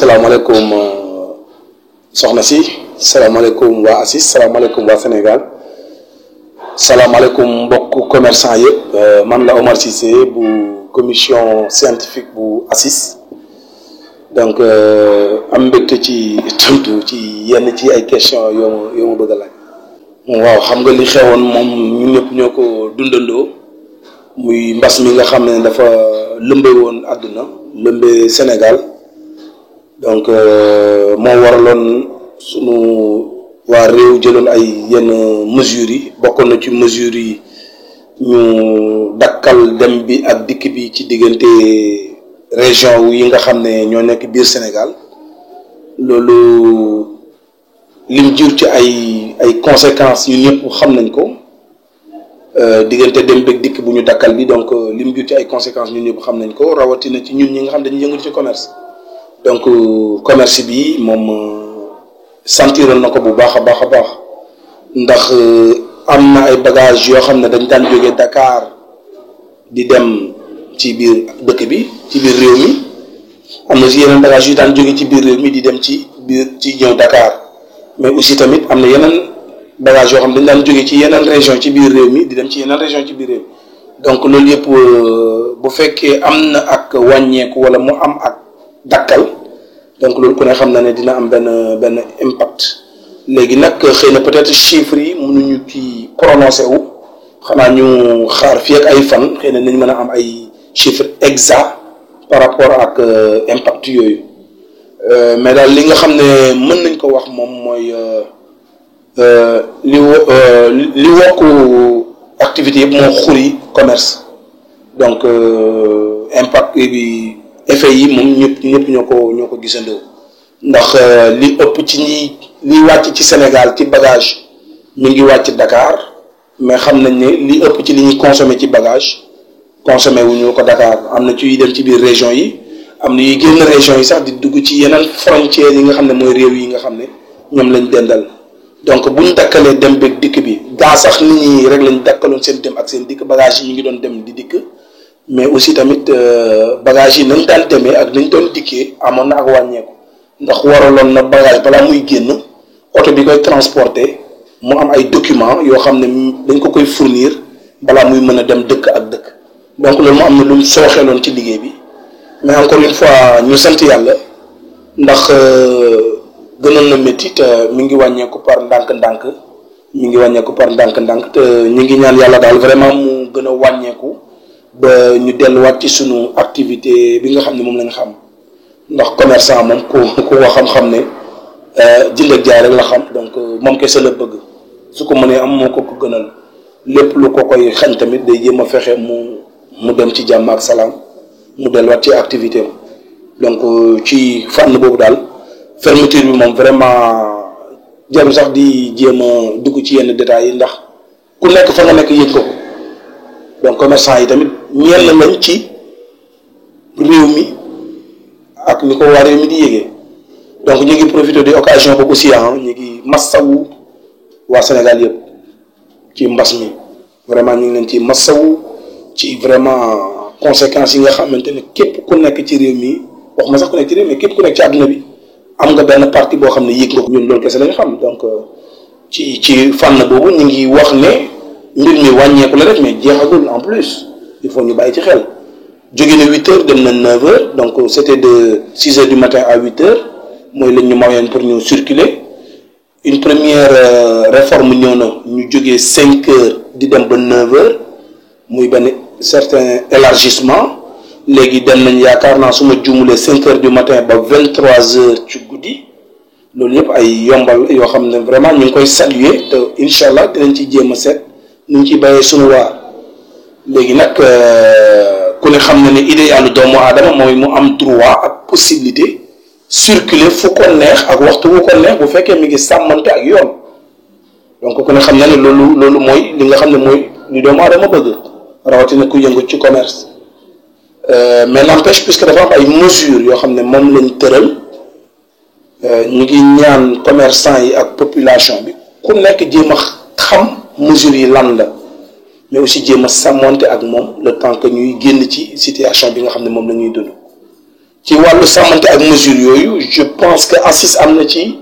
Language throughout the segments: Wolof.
salaamaaleykum soxna si salaamaaleykum waa ACIS salaamaaleykum waa Sénégal salaamaaleykum mbokk commerçant yëpp man la Omar Cissé bu commission scientifique bu ACIS donc am mbégte ci tontu ci yenn ci ay questions yoo ma bëgg a laaj. waaw xam nga li xewoon moom ñun ñëpp ñoo ko dundandoo muy mbas mi nga xam ne dafa lëmbe woon àdduna lëmbe Sénégal. donc moo waraloon sunu waa réew jëloon ay yenn mesures yi bokkoon na ci mesures yi ñu dakkal dem bi ak dikk bi ci diggante région yi nga xam ne ñoo nekk biir Sénégal loolu lim jur ci ay conséquences yu ñëpp xam nañ ko diggante dem beeg dikk bu ñu dakkal bi donc lim jur ci ay conséquences ñun ñëpp xam nañ ko rawatina ci ñun ñi nga xam dañuy yëngatu ci commerce. donc commerce bi moom sentiroon na ko bu baax a baax a baax ndax am na ay bagages yoo xam ne dañ daan jógee Dakar di dem ci biir dëkk bi ci biir réew mi am na ci yeneen bagages yu daan jógee ci biir réew mi di dem ci ñëw Dakar mais aussi tamit am na yeneen bagages yoo xam ne dañ daan jógee ci yeneen région ci biir réew mi di dem ci yeneen région ci biir réew mi donc loolu yëpp bu fekkee am na ak wàññeeku wala mu am ak dakkal donc loolu ku ne xam na ne dina am benn impact léegi nag xëy na peut-être chiffres yi mënuñu ci prononcé wu xanaa ñu xaar fii ak ay fan xëy na nañ mën a am ay chiffres exacts par rapport ak impact yooyu mais daal li nga xam ne mën nañ ko wax moom mooy li wokku activité yëpp moo xuri commerce donc impact bi effet yi moom ñëpp ñoo ko gisandoo ndax li ëpp ci li wàcc ci Sénégal ci bagage mi ngi wàcc Dakar mais xam nañ ne li ëpp ci li ñuy consommer ci bagage consommer wuñu ko Dakar am na ci yuy dem ci biir région yi am na yuy génn région yi sax di dugg ci yeneen frontières yi nga xam ne mooy réew yi nga xam ne ñoom lañ dendal donc buñ dakkalee dem beeg dikk bi gaa sax nit ñi rek lañ dakkaloon seen dem ak seen dikk bagage yi ñu ngi doon dem di dikk mais aussi tamit bagage yi nañ daan demee ak nañ doon dikkee amoon na ak wàññeeku ndax waraloon na bagage balaa muy génn oto bi koy transporter mu am ay documents yoo xam ne dañ ko koy fournir balaa muy mën a dem dëkk ak dëkk donc loolu mu am na lu sooxeeloon ci liggéey bi mais encore une fois ñu sant yàlla ndax gënoon na métti te mi ngi wàññeeku par ndànk-ndànk te ñu ngi ñaan yàlla daal vraiment mu gën a wàññeeku ba ñu delluwaat ci sunu activité bi nga xam ne moom lañ xam ndax commerçant moom ku ko xam-xam ne jënd ak jaay rek la xam donc moom kese la bëgg su ko mënee am moo ko gënal lépp lu ko koy xañ tamit day jéem a fexe mu dem ci jàmm ak salaam mu delluwaat ci activité am donc ci fànn boobu daal fermeture bi moom vraiment jarul sax di jéem a dugg ci yenn détails yi ndax ku nekk fa nga nekk yëg ko donc commerçant yi tamit ñenn lañ ci réew mi ak ni ko waa réew mi di yégee donc ñu ngi profité de occasion boobu aussi ñu ngi massawu waa Sénégal yëpp ci mbas mi vraiment ñu ngi leen ci massawu ci vraiment conséquences yi nga xamante ne képp ku nekk ci réew mi wax ma sax ku nekk ci réew mi képp ku nekk ci àdduna bi am nga benn partie boo xam ne yëg nga ko ñun loolu kese lañu xam donc ci fànn boobu ñu ngi wax ne mbir mi wàññeeku la rek mais jeexagul en plus il faut ñu bàyyi ci xel jóge na 8 heures dem na 9 heures donc c'était de 6 heures du matin à 8 heures mooy lañ ñu mayoon pour ñu circuler une première réforme ñëw na ñu jógee 5 heures di dem ba 9 heures muy benn certain élargissement léegi dem nañ yaakaar naa su ma juumulee 5 heures du matin ba 23 heures ci guddi loolu yëpp ay yombal yoo xam ne vraiment ñu ngi koy saluer te incha allah dinañ ci jéem a seet ñu ngi ciy bàyyee sunu waar léegi nag ku ne xam na ne idéalu doomu aadama mooy mu am droit ak possibilité circuler fu ko neex ak waxtu wu ko neex bu fekkee mi ngi sàmmante ak yoon donc ku ne xam na ne loolu mooy li nga xam ne mooy li doomu aadama bëgg rawatina ku yëngu ci commerce mais n'empêche puisque dafa am ay mesures yoo xam ne moom lañ tëral ñu ngi ñaan commerçant yi ak population bi ku nekk jéem a xam mesures yi lan la mais aussi jéem a sàmmonte ak moom le temps que ñuy génn ci situation bi nga xam ne moom la ñuy dund ci wàllu sàmmante ak mesure yooyu je pense que ACIS am na ci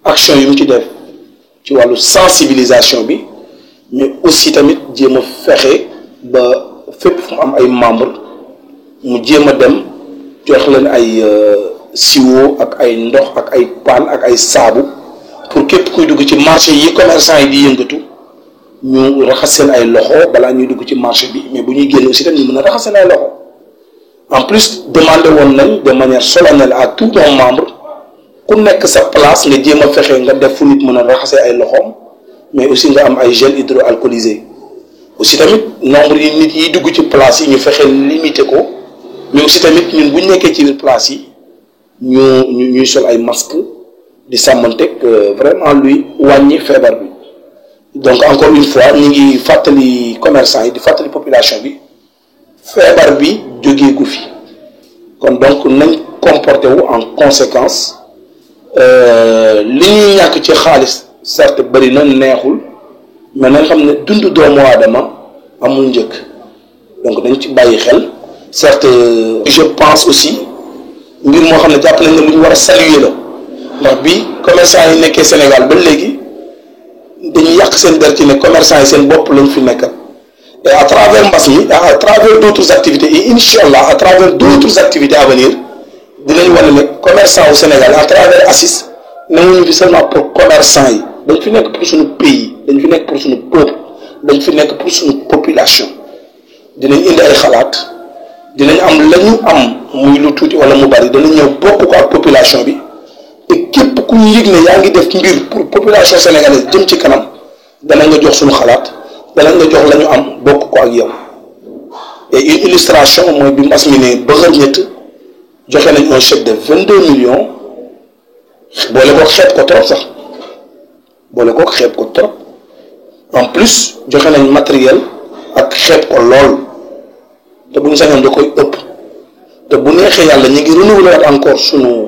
action yu mu ci def ci wàllu sensibilisation bi mais aussi tamit jéem a fexe ba fépp fu mu am ay membres mu jéem a dem jox leen ay siwo ak ay ndox ak ay paan ak ay saabu pour képp kuy dugg ci marché yi commerçant yi di yëngatu ñu raxas seen ay loxo balaa ñuy dugg ci marché bi mais bu ñuy génn aussi tamit ñu mën a raxas seen ay loxo en plus demandé woon nañ de manière solennelle à tous nos membres ku nekk sa place nga jéem a fexe nga def fu nit mën a raxasee ay loxoom mais aussi nga am ay gel hydroalcoolisé aussi tamit nombre yi nit yi dugg ci place yi ñu fexe limité ko mais aussi tamit ñun bu ñu nekkee ci biir place yi ñuy sol ay masque di sàmmanteeg vraiment luy wàññi feebar bi donc encore une fois ñu ngi fàttali commerçant yi di fàttali population bi feebar bi jógee gu fi kon donc nañ comporté wu en conséquence li ñuy ñàkk ci xaalis certes bëri na neexul mais nañ xam ne dundu doomu aadama amul njëkk donc dañ ci bàyyi xel certes je pense aussi mbir moo xam ne jàpp nañ ne lu ñu war a saluer la ndax bi commerçant yi nekkee Sénégal ba léegi dañuy yàq seen der ci ne commerçant yi seen bopp lañ fi nekkal et à travers mbas mi à travers d'autres activités et inch'Allah à travers d'autres activités à venir dinañ wane ne commerçant au Sénégal à travers ACIS newuñu fi seulement pour commerçant yi dañ fi nekk pour suñu pays dañ fi nekk pour suñu peuple dañ fi nekk pour suñu population dinañ indi ay xalaat dinañ am la ñu am muy lu tuuti wala mu bari danañ ñëw bokk ko ak population bi te képp ku ñu yëg ne yaa ngi def mbir pour population sénégalaise jëm ci kanam danañ nga jox suñu xalaat danañ nga jox la ñu am bokk ko ak yow et une illustration mooy bi mbas mi ne ba xër ñett joxe nañ un chèque de 22 millions boole ko xeeb ko trop sax boole ko xeeb ko trop en plus joxe nañ matériel ak xeeb ko lool te bu ñu sañoon da koy ëpp te bu neexee yàlla ñu ngi renouveler encore sunu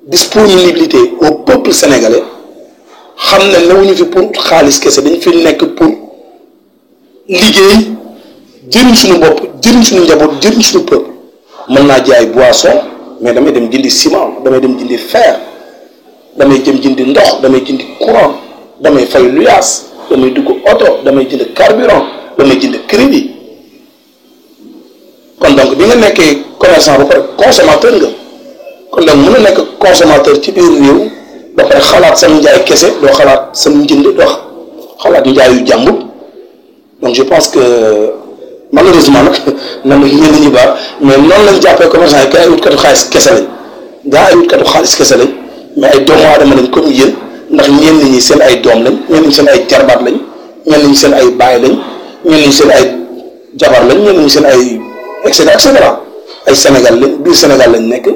disponibilité au peuple sénégalais xam ne newuñu fi pour xaalis kese dañ fi nekk pour liggéey jëriñ suñu bopp jëriñ suñu njaboot jëriñ suñu peuple mën naa jaay boisson mais damay dem jëndi ciment damay dem jëndi fer damay jëm jëndi ndox damay jëndi courant damay fay luyaas damay dugg oto damay jënd carburant damay jënd crédit kon donc bi nga nekkee commerçant ba pare consommateur nga kon donc mën a nekk consommateur ci biir réew ba pare xalaat sam njaay kese doo xalaat sam njënd doo xalaat njaayu jàmbur donc je pense que malheureusement nag na ma ñenn ñi baax mais noonu lañ jàppee commerçant yi ay wutkatu xaalis kese lañ gaa ay wutkatu xaalis kese lañ mais ay doomu aadama lañ comme yéen ndax ñenn ñi seen ay doom lañ ñenn ñi seen ay jarbaat lañ ñenn ñi seen ay baay lañ ñenn ñi seen ay jabar lañ ñenn ñi seen ay et cetera ay Sénégal lañ biir Sénégal lañ nekk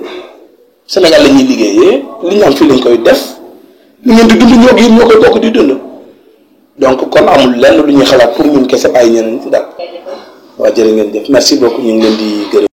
Sénégal la ñuy liggéeyee li ñu am fii lañ koy def li ngeen di dund ñoo yéen ñoo koy bokk di dund donc kon amul lenn lu ñuy xalaat pour ñun kese bàyyi ñeneen ci daal waaw jërë ngeen jëf merci beaucoup ñu ngi leen di gërëm.